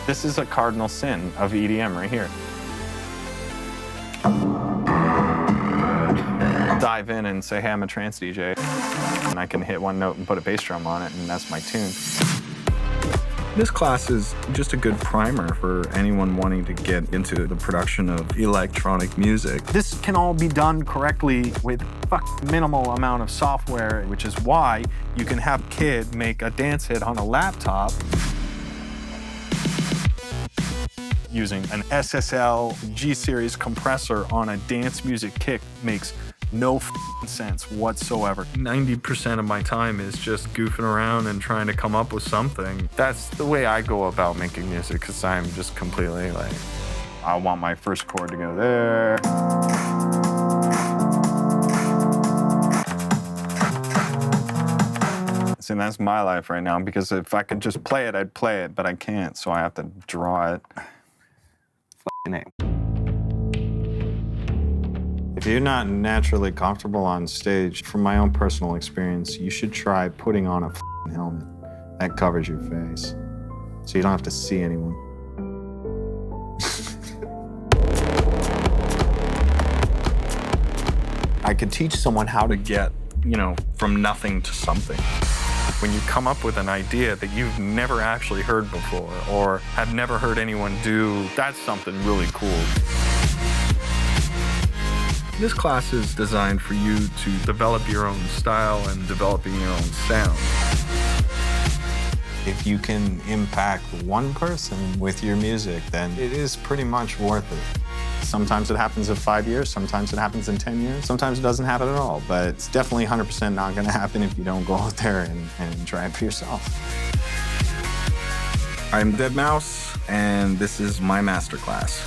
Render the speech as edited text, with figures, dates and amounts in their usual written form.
This is a cardinal sin of EDM right here. Dive in and say, hey, I'm a trance DJ. And I can hit one note and put a bass drum on it, and that's my tune. This class is just a good primer for anyone wanting to get into the production of electronic music. This can all be done correctly with minimal amount of software, which is why you can have a kid make a dance hit on a laptop using an SSL G-Series compressor on a dance music kick makes no sense whatsoever. 90% of my time is just goofing around and trying to come up with something. That's the way I go about making music, because I'm just completely like, I want my first chord to go there. See, that's my life right now, because if I could just play it, I'd play it, but I can't, so I have to draw it. Name. If you're not naturally comfortable on stage, from my own personal experience, you should try putting on a helmet that covers your face, so you don't have to see anyone. I could teach someone how to get, from nothing to something. When you come up with an idea that you've never actually heard before or have never heard anyone do, that's something really cool. This class is designed for you to develop your own style and developing your own sound. If you can impact one person with your music, then it is pretty much worth it. Sometimes it happens in 5 years, sometimes it happens in 10 years, sometimes it doesn't happen at all, but it's definitely 100% not gonna happen if you don't go out there and try it for yourself. I'm deadmau5, and this is my masterclass.